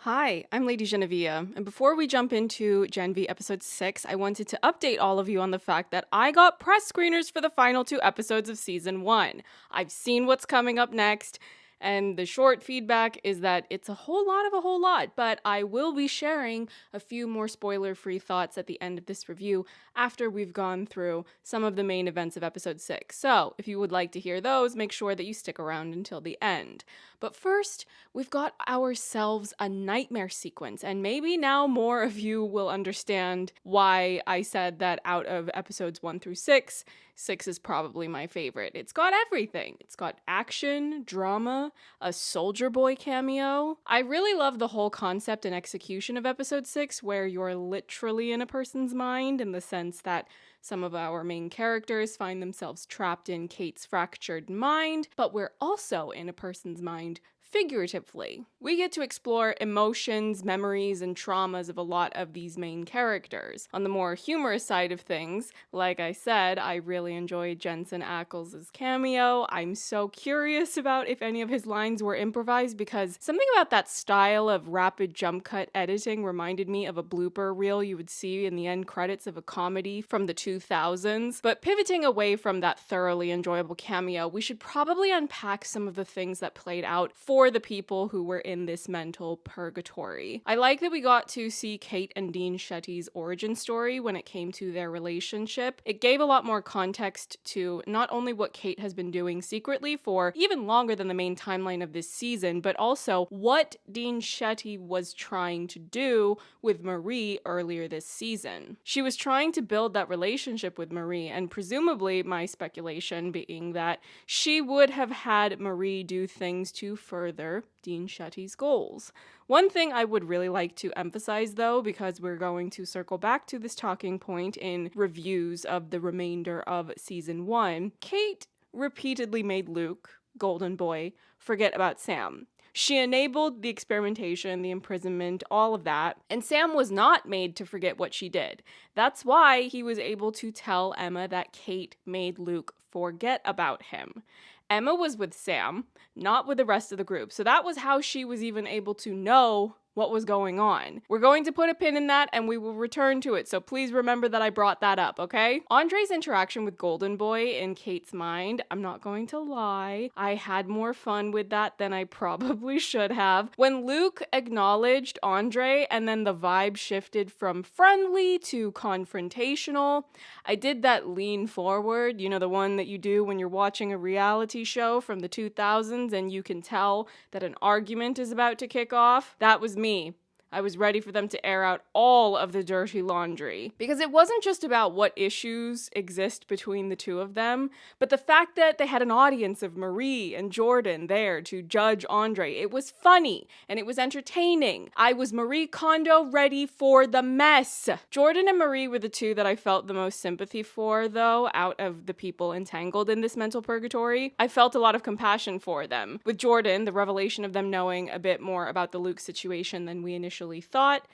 Hi, I'm LadyJenevia, and before we jump into Gen V episode 6, I wanted to update all of you on the fact that I got press screeners for the final 2 episodes of season 1. I've seen what's coming up next, and the short feedback is that it's a whole lot, but I will be sharing a few more spoiler-free thoughts at the end of this review after we've gone through some of the main events of episode 6. So, if you would like to hear those, make sure that you stick around until the end. But first, we've got ourselves a nightmare sequence, and maybe now more of you will understand why I said that out of episodes 1 through 6, 6 is probably my favorite. It's got everything. It's got action, drama, a Soldier Boy cameo. I really love the whole concept and execution of episode 6, where you're literally in a person's mind, in the sense that some of our main characters find themselves trapped in Kate's fractured mind, but we're also in a person's mind figuratively. We get to explore emotions, memories, and traumas of a lot of these main characters. On the more humorous side of things, like I said, I really enjoyed Jensen Ackles' cameo. I'm so curious about if any of his lines were improvised, because something about that style of rapid jump cut editing reminded me of a blooper reel you would see in the end credits of a comedy from the 2000s. But pivoting away from that thoroughly enjoyable cameo, we should probably unpack some of the things that played out for the people who were in this mental purgatory. I like that we got to see Kate and Dean Shetty's origin story when it came to their relationship. It gave a lot more context to not only what Kate has been doing secretly for even longer than the main timeline of this season, but also what Dean Shetty was trying to do with Marie earlier this season. She was trying to build that relationship with Marie, and presumably my speculation being that she would have had Marie do things to further Dean Shetty's goals. One thing I would really like to emphasize, though, because we're going to circle back to this talking point in reviews of the remainder of season 1, Kate repeatedly made Luke, Golden Boy, forget about Sam. She enabled the experimentation, the imprisonment, all of that, and Sam was not made to forget what she did. That's why he was able to tell Emma that Kate made Luke forget about him. Emma was with Sam, not with the rest of the group, so that was how she was even able to know what was going on. We're going to put a pin in that and we will return to it, so please remember that I brought that up, okay? Andre's interaction with Golden Boy in Kate's mind, I'm not going to lie, I had more fun with that than I probably should have. When Luke acknowledged Andre and then the vibe shifted from friendly to confrontational, I did that lean forward, you know, the one that you do when you're watching a reality show from the 2000s and you can tell that an argument is about to kick off. That was me. I was ready for them to air out all of the dirty laundry. Because it wasn't just about what issues exist between the two of them, but the fact that they had an audience of Marie and Jordan there to judge Andre. It was funny, and it was entertaining. I was Marie Kondo ready for the mess. Jordan and Marie were the two that I felt the most sympathy for, though, out of the people entangled in this mental purgatory. I felt a lot of compassion for them. With Jordan, the revelation of them knowing a bit more about the Luke situation than we initially thought,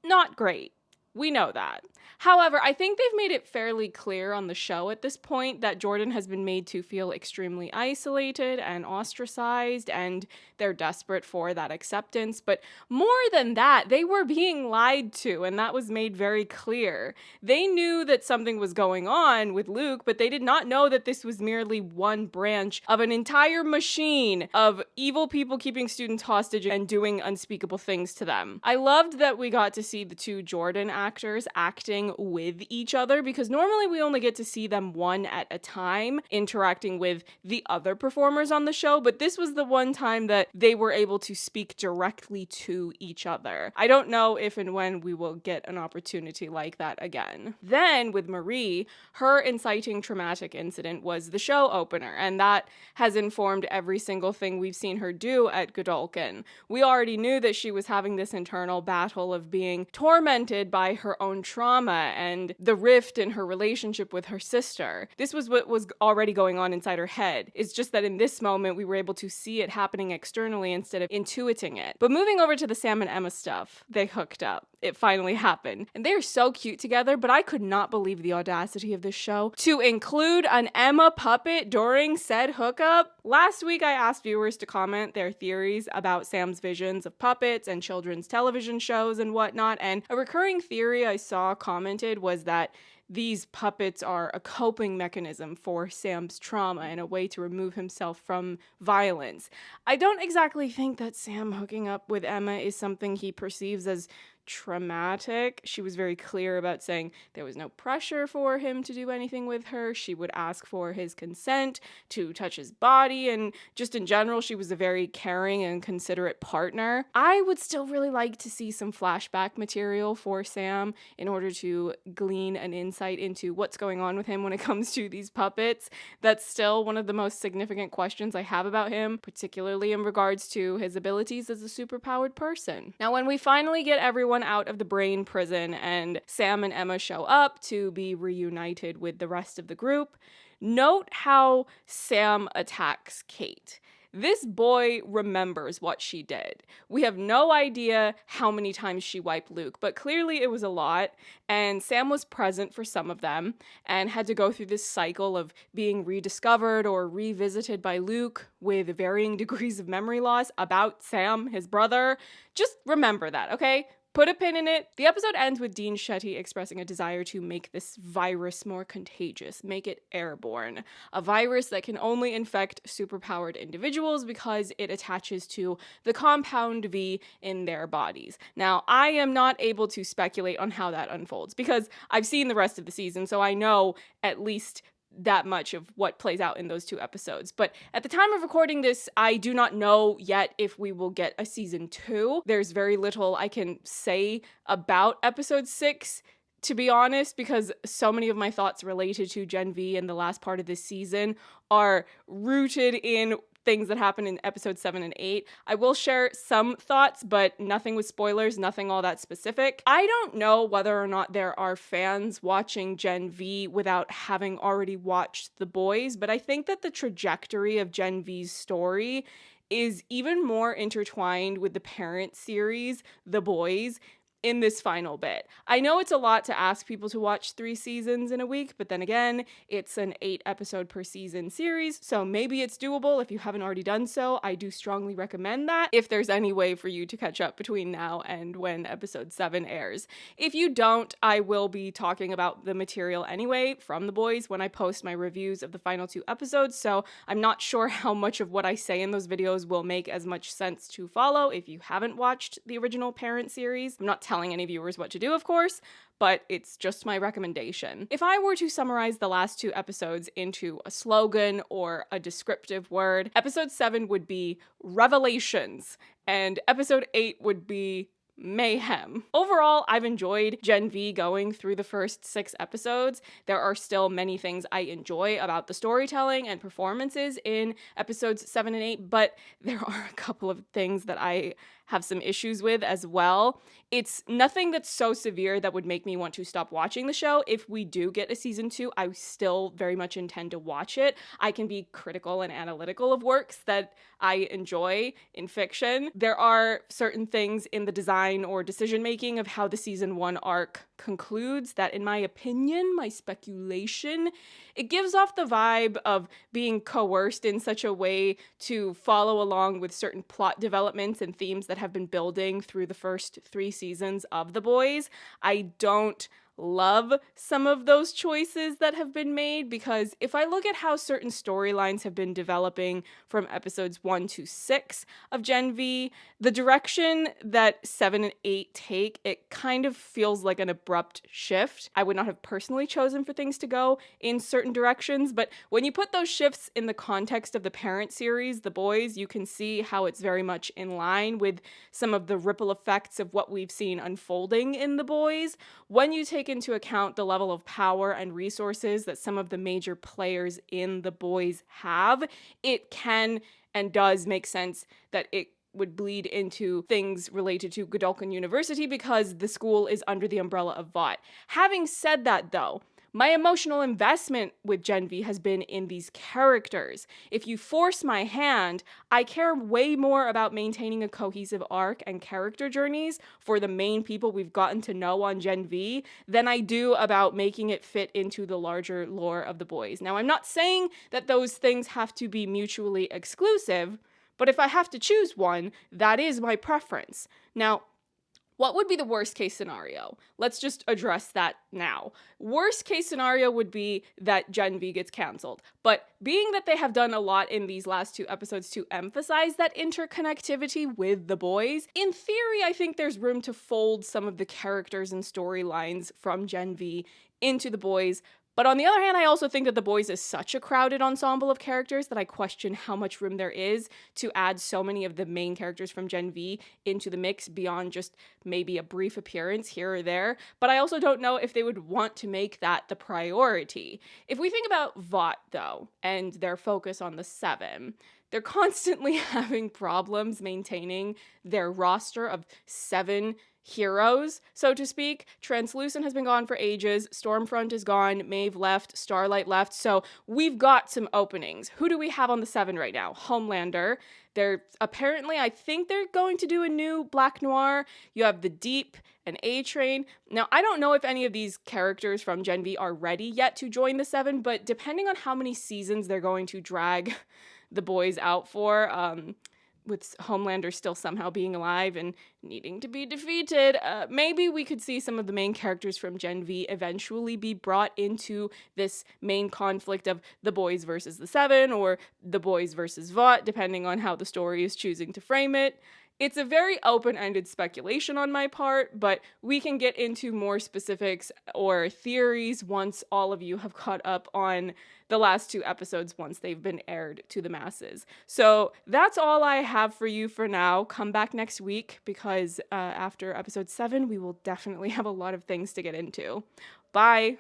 not great. We know that. However, I think they've made it fairly clear on the show at this point that Jordan has been made to feel extremely isolated and ostracized, and they're desperate for that acceptance. But more than that, they were being lied to, and that was made very clear. They knew that something was going on with Luke, but they did not know that this was merely one branch of an entire machine of evil people keeping students hostage and doing unspeakable things to them. I loved that we got to see the two Jordan actors acting with each other, because normally we only get to see them one at a time interacting with the other performers on the show, but this was the one time that they were able to speak directly to each other. I don't know if and when we will get an opportunity like that again. Then with Marie, her inciting traumatic incident was the show opener, and that has informed every single thing we've seen her do at Godolphin. We already knew that she was having this internal battle of being tormented by her own trauma and the rift in her relationship with her sister. This was what was already going on inside her head. It's just that in this moment, we were able to see it happening externally instead of intuiting it. But moving over to the Sam and Emma stuff, they hooked up. it finally happened. And they're so cute together, but I could not believe the audacity of this show to include an Emma puppet during said hookup. Last week, I asked viewers to comment their theories about Sam's visions of puppets and children's television shows and whatnot, and a recurring theory I saw commented was that these puppets are a coping mechanism for Sam's trauma and a way to remove himself from violence. I don't exactly think that Sam hooking up with Emma is something he perceives as traumatic. She was very clear about saying there was no pressure for him to do anything with her. She would ask for his consent to touch his body, and just in general, she was a very caring and considerate partner. I would still really like to see some flashback material for Sam in order to glean an insight into what's going on with him when it comes to these puppets. That's still one of the most significant questions I have about him, particularly in regards to his abilities as a superpowered person. Now, when we finally get everyone out of the brain prison and Sam and Emma show up to be reunited with the rest of the group, note how Sam attacks Kate. This boy remembers what she did. We have no idea how many times she wiped Luke, but clearly it was a lot, and Sam was present for some of them and had to go through this cycle of being rediscovered or revisited by Luke with varying degrees of memory loss about Sam, his brother. Just remember that, okay? Put a pin in it. The episode ends with Dean Shetty expressing a desire to make this virus more contagious, make it airborne. A virus that can only infect superpowered individuals because it attaches to the compound V in their bodies. Now, I am not able to speculate on how that unfolds because I've seen the rest of the season, so I know at least that much of what plays out in those 2 episodes. But at the time of recording this, I do not know yet if we will get a season 2. There's very little I can say about episode 6, to be honest, because so many of my thoughts related to Gen V and the last part of this season are rooted in things that happen in episodes 7 and 8. I will share some thoughts, but nothing with spoilers, nothing all that specific. I don't know whether or not there are fans watching Gen V without having already watched The Boys, but I think that the trajectory of Gen V's story is even more intertwined with the parent series, The Boys, in this final bit. I know it's a lot to ask people to watch 3 seasons in a week, but then again, it's an 8 episode per season series, so maybe it's doable if you haven't already done so. I do strongly recommend that if there's any way for you to catch up between now and when episode 7 airs. If you don't, I will be talking about the material anyway from The Boys when I post my reviews of the final 2 episodes, so I'm not sure how much of what I say in those videos will make as much sense to follow if you haven't watched the original parent series. I'm not telling any viewers what to do, of course, but it's just my recommendation. If I were to summarize the last 2 episodes into a slogan or a descriptive word, episode 7 would be revelations, and episode 8 would be mayhem. Overall, I've enjoyed Gen V going through the first 6 episodes. There are still many things I enjoy about the storytelling and performances in episodes 7 and 8, but there are a couple of things that I have some issues with as well. It's nothing that's so severe that would make me want to stop watching the show. If we do get a season 2, I still very much intend to watch it. I can be critical and analytical of works that I enjoy in fiction. There are certain things in the design or decision making of how the season 1 arc concludes that, in my opinion, my speculation, it gives off the vibe of being coerced in such a way to follow along with certain plot developments and themes that have been building through the first 3 seasons of The Boys. I don't love some of those choices that have been made, because if I look at how certain storylines have been developing from episodes 1 to 6 of Gen V, the direction that 7 and 8 take, it kind of feels like an abrupt shift. I would not have personally chosen for things to go in certain directions, but when you put those shifts in the context of the parent series, The Boys, you can see how it's very much in line with some of the ripple effects of what we've seen unfolding in The Boys. When you take into account the level of power and resources that some of the major players in The Boys have, it can and does make sense that it would bleed into things related to Godolphin University because the school is under the umbrella of VOT. Having said that, though, My emotional investment with Gen V has been in these characters. If you force my hand, I care way more about maintaining a cohesive arc and character journeys for the main people we've gotten to know on Gen V than I do about making it fit into the larger lore of the boys. Now, I'm not saying that those things have to be mutually exclusive, but if I have to choose one, that is my preference. Now, what would be the worst case scenario? Let's just address that now. Worst case scenario would be that Gen V gets canceled. But being that they have done a lot in these last 2 episodes to emphasize that interconnectivity with the boys, in theory, I think there's room to fold some of the characters and storylines from Gen V into the boys. But on the other hand, I also think that The Boys is such a crowded ensemble of characters that I question how much room there is to add so many of the main characters from Gen V into the mix beyond just maybe a brief appearance here or there. But I also don't know if they would want to make that the priority. If we think about Vought, though, and their focus on the 7, they're constantly having problems maintaining their roster of 7 heroes, so to speak. Translucent has been gone for ages, Stormfront is gone, Maeve left, Starlight left, so we've got some openings. Who do we have on the 7 right now? Homelander. They're apparently, I think they're going to do a new Black Noir. You have the Deep and A-Train. Now, I don't know if any of these characters from Gen V are ready yet to join the 7, but depending on how many seasons they're going to drag the boys out for, with Homelander still somehow being alive and needing to be defeated, maybe we could see some of the main characters from Gen V eventually be brought into this main conflict of the boys versus the 7, or the boys versus Vought, depending on how the story is choosing to frame it. It's a very open-ended speculation on my part, but we can get into more specifics or theories once all of you have caught up on the last 2 episodes once they've been aired to the masses. So that's all I have for you for now. Come back next week because after episode 7, we will definitely have a lot of things to get into. Bye!